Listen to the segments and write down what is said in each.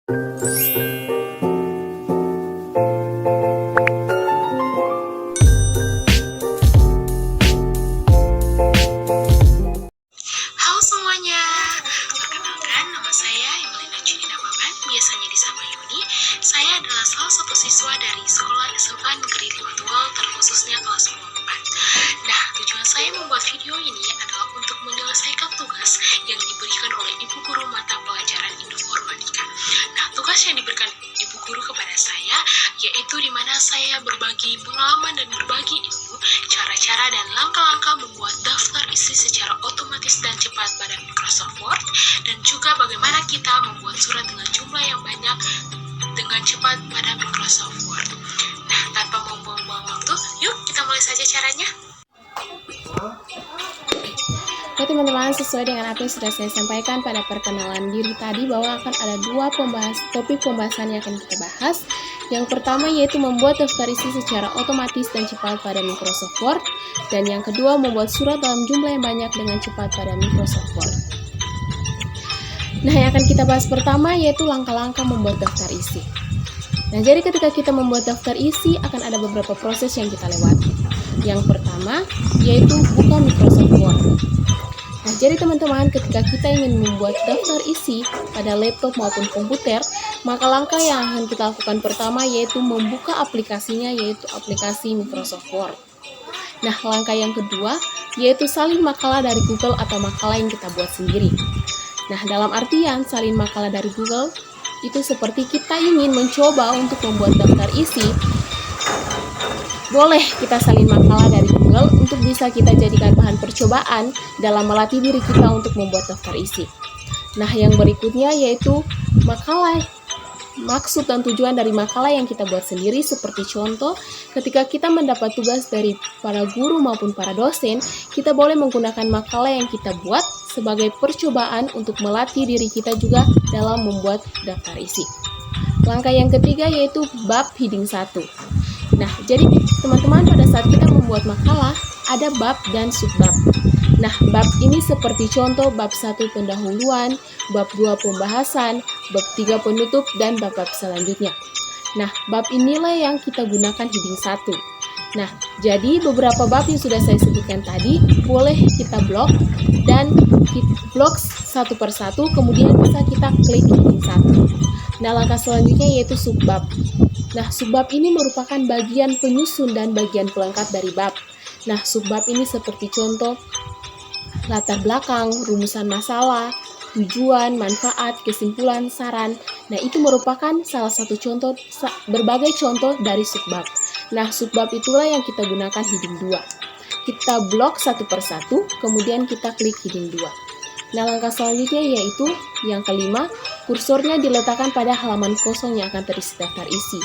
Halo semuanya, perkenalkan nama saya Emelina Junina Maman, biasanya disapa Yuni. Saya adalah salah satu siswa dari Sekolah SMA Negeri 5 Tual, terkhususnya kelas 4. Nah, tujuan saya membuat video ini adalah untuk menyelesaikan tugas yang diberikan oleh Ibu Guru mata pelajaran Informatika. Nah, tugas yang diberikan Ibu Guru kepada saya yaitu di mana saya berbagi pengalaman dan berbagi ilmu, cara-cara dan langkah-langkah membuat daftar isi secara otomatis dan cepat pada Microsoft Word, dan juga bagaimana kita membuat surat dengan jumlah yang banyak dengan cepat pada Microsoft Word. Nah, tanpa membuang-buang waktu, yuk kita mulai saja caranya. Oke teman-teman, sesuai dengan apa yang sudah saya sampaikan pada perkenalan diri tadi, bahwa akan ada dua topik pembahasan yang akan kita bahas. Yang pertama yaitu membuat daftar isi secara otomatis dan cepat pada Microsoft Word, dan yang kedua membuat surat dalam jumlah yang banyak dengan cepat pada Microsoft Word. Nah, yang akan kita bahas pertama yaitu langkah-langkah membuat daftar isi. Nah, jadi ketika kita membuat daftar isi akan ada beberapa proses yang kita lewati. Yang pertama yaitu buka Microsoft Word. Nah, jadi teman-teman, ketika kita ingin membuat daftar isi pada laptop maupun komputer, maka langkah yang akan kita lakukan pertama yaitu membuka aplikasinya, yaitu aplikasi Microsoft Word. Nah, langkah yang kedua yaitu salin makalah dari Google atau makalah yang kita buat sendiri. Nah, dalam artian salin makalah dari Google itu seperti kita ingin mencoba untuk membuat daftar isi, boleh kita salin makalah dari Google untuk bisa kita jadikan bahan percobaan dalam melatih diri kita untuk membuat daftar isi. Nah, yang berikutnya yaitu makalah. Maksud dan tujuan dari makalah yang kita buat sendiri, seperti contoh, ketika kita mendapat tugas dari para guru maupun para dosen, kita boleh menggunakan makalah yang kita buat sebagai percobaan untuk melatih diri kita juga dalam membuat daftar isi. Langkah yang ketiga yaitu bab heading 1. Nah, jadi teman-teman, pada saat kita membuat makalah, ada bab dan subbab. Nah, bab ini seperti contoh bab 1 pendahuluan, bab 2 pembahasan, bab 3 penutup, dan bab-bab selanjutnya. Nah, bab inilah yang kita gunakan heading 1. Nah, jadi beberapa bab yang sudah saya sebutkan tadi, boleh kita blok, dan kita blok satu persatu, kemudian bisa kita klik heading 1. Nah, langkah selanjutnya yaitu subbab. Nah, subbab ini merupakan bagian penyusun dan bagian pelengkap dari bab. Nah, subbab ini seperti contoh latar belakang, rumusan masalah, tujuan, manfaat, kesimpulan, saran. Nah, itu merupakan salah satu contoh, berbagai contoh dari subbab. Nah, subbab itulah yang kita gunakan heading 2. Kita blok satu persatu, kemudian kita klik heading 2. Nah, langkah selanjutnya yaitu yang kelima, kursornya diletakkan pada halaman kosong yang akan terisi daftar isi.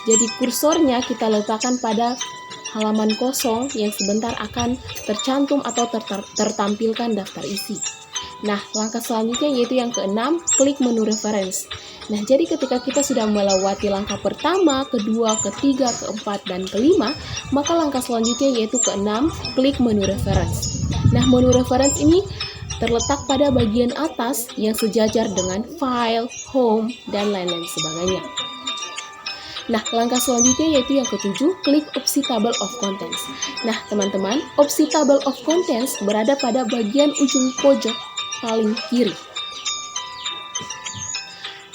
Jadi kursornya kita letakkan pada halaman kosong yang sebentar akan tercantum atau tertampilkan daftar isi. Nah, langkah selanjutnya yaitu yang keenam, klik menu reference. Nah, jadi ketika kita sudah melewati langkah pertama, kedua, ketiga, keempat, dan kelima, maka langkah selanjutnya yaitu keenam, klik menu reference. Nah, menu reference ini terletak pada bagian atas yang sejajar dengan file, home, dan lain-lain sebagainya. Nah, langkah selanjutnya yaitu yang ketujuh, klik opsi table of contents. Nah, teman-teman, opsi table of contents berada pada bagian ujung pojok paling kiri.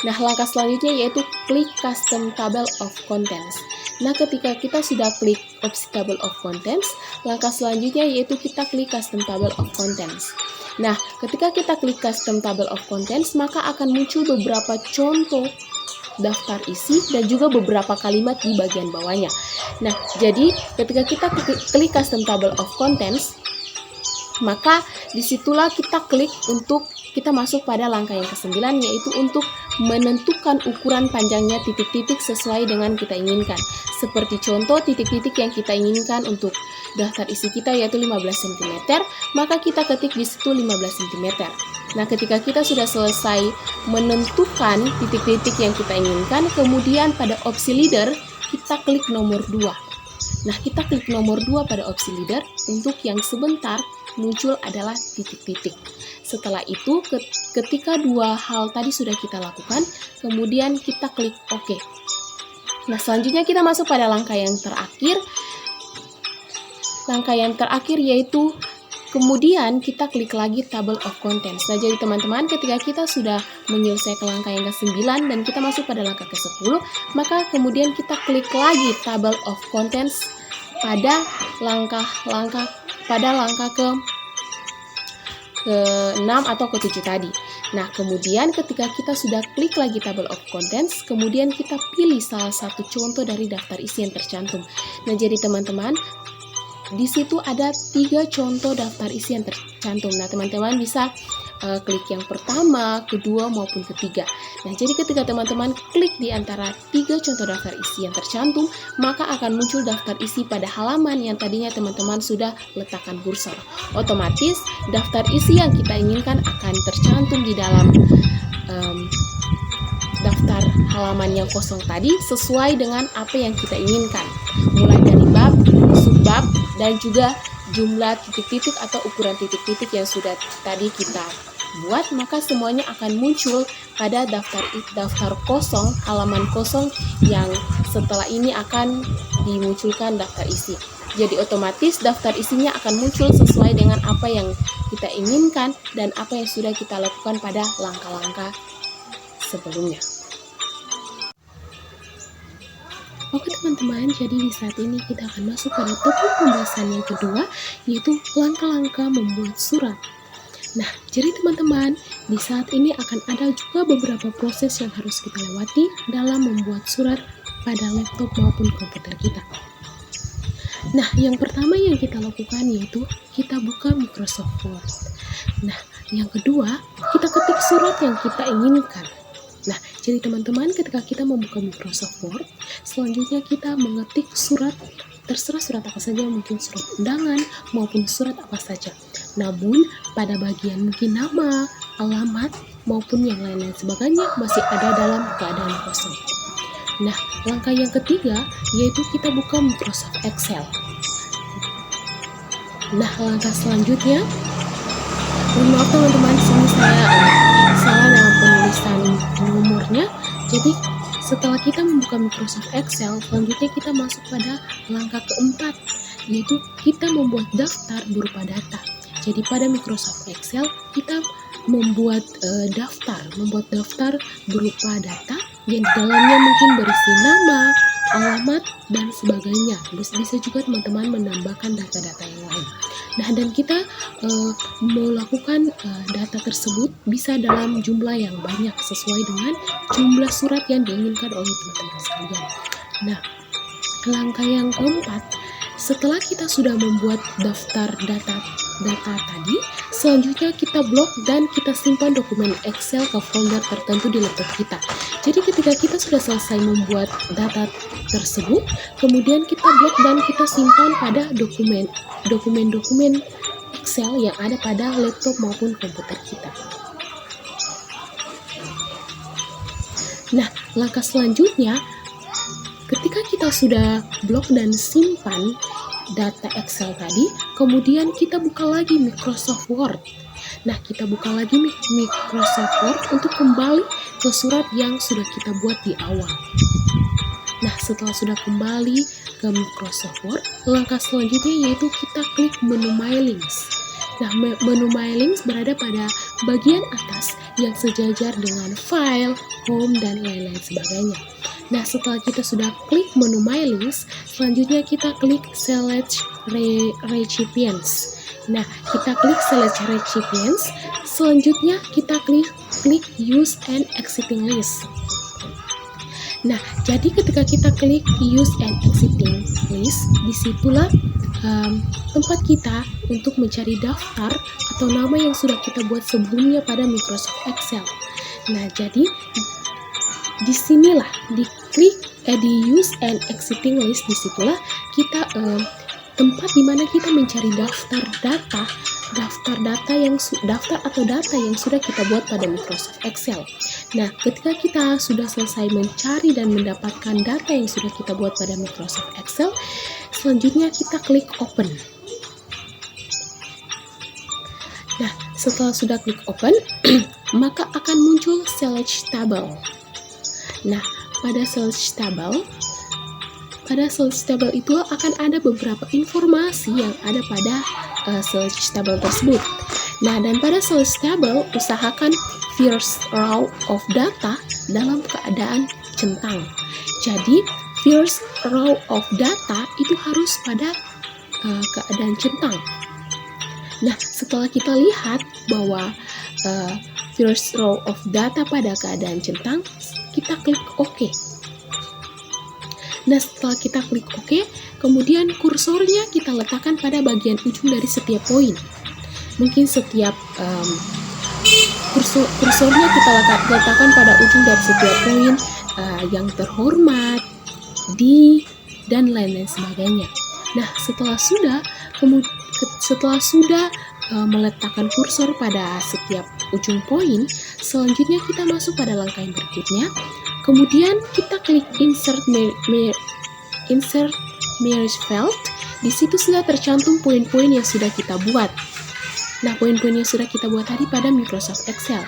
Nah, langkah selanjutnya yaitu klik custom table of contents. Nah, ketika kita sudah klik opsi table of contents, langkah selanjutnya yaitu kita klik custom table of contents. Nah, ketika kita klik custom table of contents, maka akan muncul beberapa contoh daftar isi dan juga beberapa kalimat di bagian bawahnya. Nah, jadi ketika kita klik custom table of contents, maka disitulah kita klik untuk kita masuk pada langkah yang ke-9, yaitu untuk menentukan ukuran panjangnya titik-titik sesuai dengan kita inginkan. Seperti contoh titik-titik yang kita inginkan untuk daftar isi kita yaitu 15 cm, maka kita ketik di situ 15 cm. Nah, ketika kita sudah selesai menentukan titik-titik yang kita inginkan, kemudian pada opsi leader, kita klik nomor 2. Nah, kita klik nomor 2 pada opsi leader untuk yang sebentar muncul adalah titik-titik. Setelah itu, ketika dua hal tadi sudah kita lakukan, kemudian kita klik OK. Nah, selanjutnya kita masuk pada langkah yang terakhir. Langkah yang terakhir yaitu kemudian kita klik lagi table of contents. Nah, jadi teman-teman, ketika kita sudah menyelesaikan langkah yang ke-9 dan kita masuk pada langkah ke-10, maka kemudian kita klik lagi table of contents pada langkah ke-6 atau ke-7 tadi. Nah, kemudian ketika kita sudah klik lagi table of contents, kemudian kita pilih salah satu contoh dari daftar isi yang tercantum. Nah, jadi teman-teman, di situ ada 3 contoh daftar isi yang tercantum. Nah, teman-teman bisa klik yang pertama, kedua, maupun ketiga. Nah, jadi ketika teman-teman klik di antara 3 contoh daftar isi yang tercantum, maka akan muncul daftar isi pada halaman yang tadinya teman-teman sudah letakkan kursor. Otomatis, daftar isi yang kita inginkan akan tercantum di dalam daftar halaman yang kosong tadi sesuai dengan apa yang kita inginkan. Mulai dari bab, subbab, dan juga jumlah titik-titik atau ukuran titik-titik yang sudah tadi kita buat, maka semuanya akan muncul pada daftar kosong, halaman kosong yang setelah ini akan dimunculkan daftar isi. Jadi otomatis daftar isinya akan muncul sesuai dengan apa yang kita inginkan dan apa yang sudah kita lakukan pada langkah-langkah sebelumnya. Oke teman-teman, jadi di saat ini kita akan masuk pada topik pembahasan yang kedua, yaitu langkah-langkah membuat surat. Nah, jadi teman-teman, di saat ini akan ada juga beberapa proses yang harus kita lewati dalam membuat surat pada laptop maupun komputer kita. Nah, yang pertama yang kita lakukan yaitu kita buka Microsoft Word. Nah, yang kedua, kita ketik surat yang kita inginkan. Nah, jadi teman-teman, ketika kita membuka Microsoft Word, selanjutnya kita mengetik surat, terserah surat apa saja, mungkin surat undangan maupun surat apa saja. Namun, pada bagian mungkin nama, alamat, maupun yang lain-lain sebagainya masih ada dalam keadaan kosong. Nah, langkah yang ketiga yaitu kita buka Microsoft Excel. Nah, langkah selanjutnya, maaf teman-teman, sini saya salah dalam penulisan nomornya. Jadi setelah kita membuka Microsoft Excel, selanjutnya kita masuk pada langkah keempat, yaitu kita membuat daftar berupa data. Jadi pada Microsoft Excel kita membuat daftar berupa data yang di dalamnya mungkin berisi nama, alamat, dan sebagainya. Bisa juga teman-teman menambahkan data-data yang lain. Nah, dan kita melakukan data tersebut bisa dalam jumlah yang banyak sesuai dengan jumlah surat yang diinginkan oleh teman-teman sekalian. Nah, langkah yang keempat, setelah kita sudah membuat daftar data tadi, selanjutnya kita blok dan kita simpan dokumen Excel ke folder tertentu di laptop kita. Jadi ketika kita sudah selesai membuat data tersebut, kemudian kita blok dan kita simpan pada dokumen Excel yang ada pada laptop maupun komputer kita. Nah, langkah selanjutnya, ketika kita sudah blok dan simpan data Excel tadi, kemudian kita buka lagi Microsoft Word. Nah, kita buka lagi Microsoft Word untuk kembali ke surat yang sudah kita buat di awal. Nah, setelah sudah kembali ke Microsoft Word, langkah selanjutnya yaitu kita klik menu My Links. Nah, menu My Links berada pada bagian atas yang sejajar dengan file, home, dan lain-lain sebagainya. Nah, setelah kita sudah klik menu My Links, selanjutnya kita klik Select Recipients. Nah, kita klik Select Recipients, selanjutnya kita klik Use and Exiting List. Nah, jadi ketika kita klik Use and Exiting List, disitulah tempat kita untuk mencari daftar atau nama yang sudah kita buat sebelumnya pada Microsoft Excel. Nah, jadi disinilah di Use and Exiting List, disitulah kita tempat dimana kita mencari daftar data yang sudah kita buat pada Microsoft Excel. Nah, ketika kita sudah selesai mencari dan mendapatkan data yang sudah kita buat pada Microsoft Excel, selanjutnya kita klik Open. setelah sudah klik open, maka akan muncul search table. Nah, pada search table itu akan ada beberapa informasi yang ada pada search table tersebut. Nah, dan pada search table usahakan first row of data dalam keadaan centang. Jadi, first row of data itu harus pada keadaan centang. Nah, setelah kita lihat bahwa first row of data pada keadaan centang, kita klik OK. Nah, setelah kita klik OK, kemudian kursornya kita letakkan pada bagian ujung dari setiap poin. Mungkin setiap kursornya kita letakkan pada ujung dari setiap poin, yang terhormat, di, dan lain-lain sebagainya. Nah, setelah sudah meletakkan kursor pada setiap ujung poin, selanjutnya kita masuk pada langkah yang berikutnya. Kemudian kita klik insert merge field. Di situ sudah tercantum poin-poin yang sudah kita buat. Nah, poin-poin yang sudah kita buat tadi pada Microsoft Excel.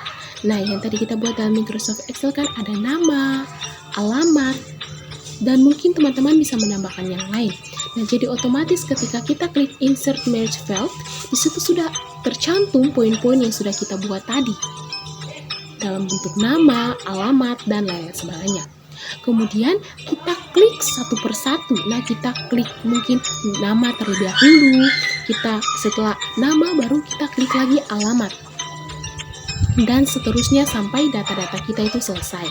Nah, yang tadi kita buat dalam Microsoft Excel kan ada nama, alamat, dan mungkin teman-teman bisa menambahkan yang lain. Nah, jadi otomatis ketika kita klik insert merge field, di situ sudah tercantum poin-poin yang sudah kita buat tadi dalam bentuk nama, alamat, dan lain sebagainya. Kemudian kita klik satu persatu. Nah, kita klik mungkin nama terlebih dahulu. Setelah nama baru kita klik lagi alamat. Dan seterusnya sampai data-data kita itu selesai.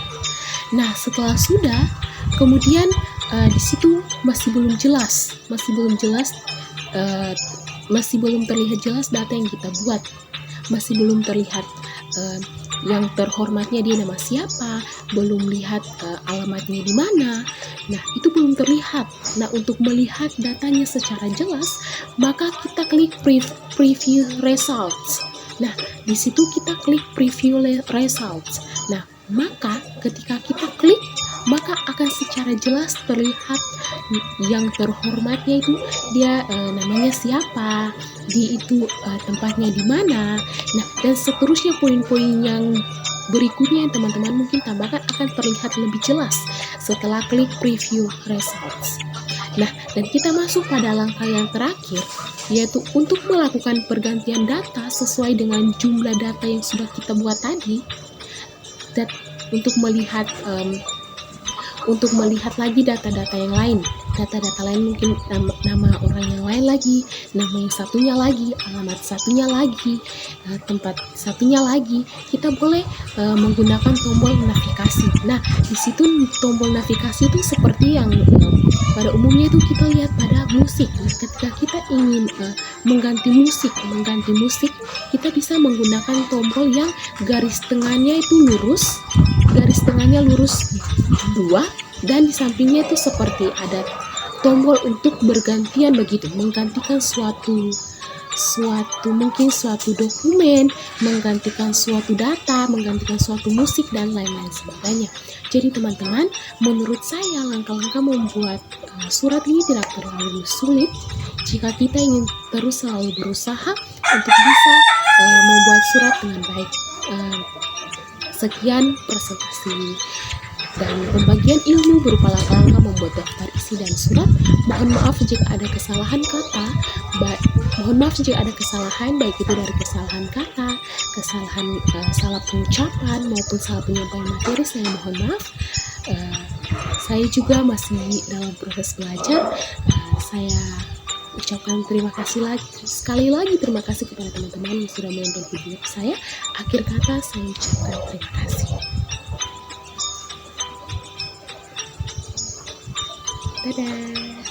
Nah, setelah sudah, kemudian di situ masih belum terlihat jelas data yang kita buat. Masih belum terlihat yang terhormatnya dia nama siapa, belum lihat alamatnya di mana. Nah, itu belum terlihat. Nah, untuk melihat datanya secara jelas, maka kita klik preview results. Nah, di situ kita klik preview results. Nah, maka ketika kita klik, maka akan secara jelas terlihat yang terhormatnya itu dia namanya siapa, di itu tempatnya di mana. Nah, dan seterusnya poin-poin yang berikutnya yang teman-teman mungkin tambahkan akan terlihat lebih jelas setelah klik preview results. Nah, dan kita masuk pada langkah yang terakhir, yaitu untuk melakukan pergantian data sesuai dengan jumlah data yang sudah kita buat tadi. Dan untuk melihat lagi data-data yang lain. Data-data lain mungkin nama orang yang lain lagi, nama yang satunya lagi, alamat satunya lagi, tempat satunya lagi. Kita boleh menggunakan tombol navigasi. Nah, di situ tombol navigasi itu seperti yang pada umumnya itu kita lihat pada musik. Nah, ketika kita ingin mengganti musik, kita bisa menggunakan tombol yang garis tengahnya itu lurus, dua, dan di sampingnya itu seperti ada tombol untuk bergantian begitu, menggantikan suatu dokumen, menggantikan suatu data, menggantikan suatu musik, dan lain-lain sebagainya. Jadi teman-teman, menurut saya langkah-langkah membuat surat ini tidak terlalu sulit jika kita ingin terus selalu berusaha untuk bisa membuat surat dengan baik. Sekian presentasi dan pembagian ilmu berupa langkah-langkah membuat daftar isi dan surat. Mohon maaf jika ada kesalahan kata, baik itu dari kesalahan kata, kesalahan salah pengucapan maupun salah penyampaian materi. Saya mohon maaf. Saya juga masih dalam proses belajar. Saya ucapkan terima kasih sekali lagi terima kasih kepada teman-teman yang sudah menonton video saya. Akhir kata saya ucapkan terima kasih. Dadah.